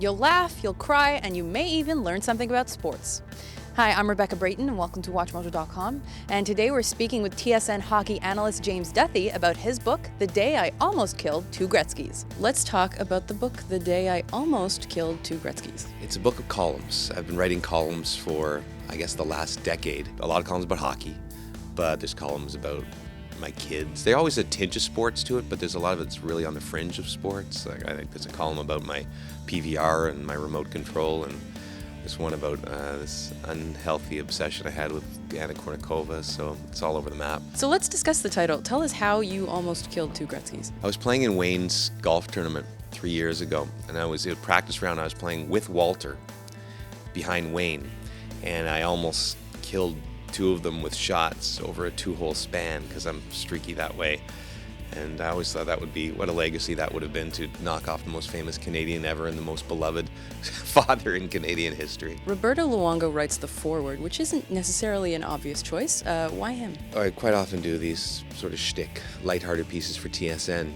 You'll laugh, you'll cry, and you may even learn something about sports. Hi, I'm Rebecca Brayton, and welcome to WatchMojo.com. And today we're speaking with TSN hockey analyst James Duthie about his book, The Day I Almost Killed Two Gretzkys. Let's talk about the book, The Day I Almost Killed Two Gretzkys. It's a book of columns. I've been writing columns for, I guess, the last decade. A lot of columns about hockey, but there's columns about my kids. There's always a tinge of sports to it, but there's a lot of it's really on the fringe of sports. Like, I think there's a column about my PVR and my remote control, and there's one about this unhealthy obsession I had with Anna Kournikova, so it's all over the map. So let's discuss the title. Tell us how you almost killed two Gretzkys. I was playing in Wayne's golf tournament 3 years ago, and it was a practice round. I was playing with Walter behind Wayne, and I almost killed two of them with shots over a 2-hole span because I'm streaky that way. And I always thought that would be, what a legacy that would have been, to knock off the most famous Canadian ever and the most beloved father in Canadian history. Roberto Luongo writes the foreword, which isn't necessarily an obvious choice. Why him? I quite often do these sort of shtick, lighthearted pieces for TSN.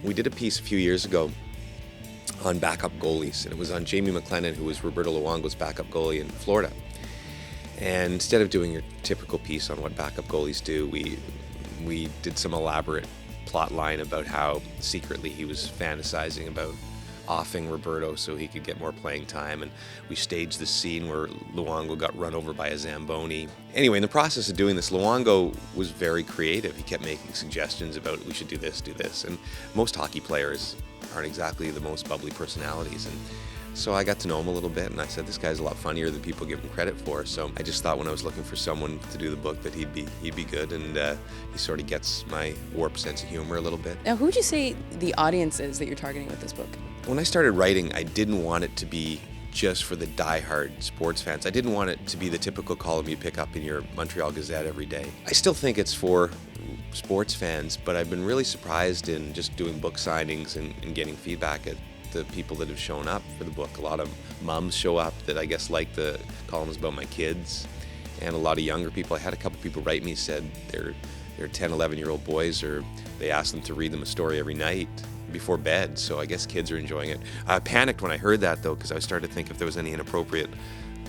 We did a piece a few years ago on backup goalies, and it was on Jamie McLennan, who was Roberto Luongo's backup goalie in Florida. And instead of doing your typical piece on what backup goalies do, we did some elaborate plot line about how secretly he was fantasizing about offing Roberto so he could get more playing time, and we staged the scene where Luongo got run over by a Zamboni. Anyway, in the process of doing this, Luongo was very creative. He kept making suggestions about, we should do this, and most hockey players aren't exactly the most bubbly personalities, and so I got to know him a little bit, and I said, this guy's a lot funnier than people give him credit for. So I just thought when I was looking for someone to do the book that he'd be good, and he sort of gets my warped sense of humor a little bit. Now, who would you say the audience is that you're targeting with this book? When I started writing, I didn't want it to be just for the diehard sports fans. I didn't want it to be the typical column you pick up in your Montreal Gazette every day. I still think it's for sports fans, but I've been really surprised in just doing book signings and getting feedback at the people that have shown up for the book. A lot of moms show up that I guess like the columns about my kids, and a lot of younger people. I had a couple people write me, said they're 10, 11-year-old boys, or they asked them to read them a story every night before bed, so I guess kids are enjoying it. I panicked when I heard that, though, because I started to think if there was any inappropriate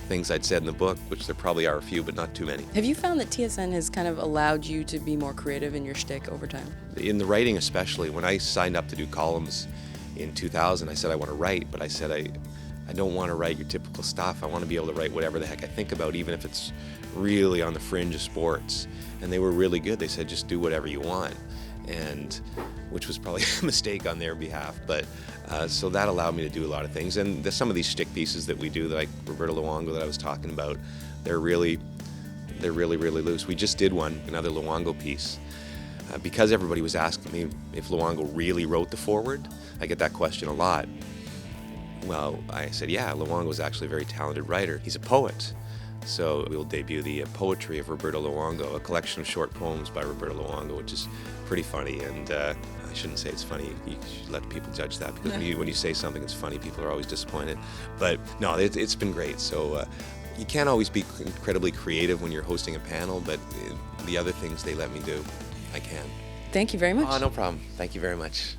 things I'd said in the book, which there probably are a few, but not too many. Have you found that TSN has kind of allowed you to be more creative in your shtick over time? In the writing especially. When I signed up to do columns in 2000, I said I want to write, but I said I don't want to write your typical stuff. I want to be able to write whatever the heck I think about, even if it's really on the fringe of sports. And they were really good. They said, just do whatever you want, and which was probably a mistake on their behalf. But so that allowed me to do a lot of things. And some of these shtick pieces that we do, like Roberto Luongo that I was talking about, they're really loose. We just did one, another Luongo piece. Because everybody was asking me if Luongo really wrote the foreword. I get that question a lot. Well, I said, yeah, Luongo is actually a very talented writer. He's a poet. So we'll debut the Poetry of Roberto Luongo, a collection of short poems by Roberto Luongo, which is pretty funny. And I shouldn't say it's funny. You should let people judge that, because when you say something that's funny, people are always disappointed. But no, it's been great. So you can't always be incredibly creative when you're hosting a panel, but the other things they let me do, I can. Thank you very much. Oh, no problem. Thank you very much.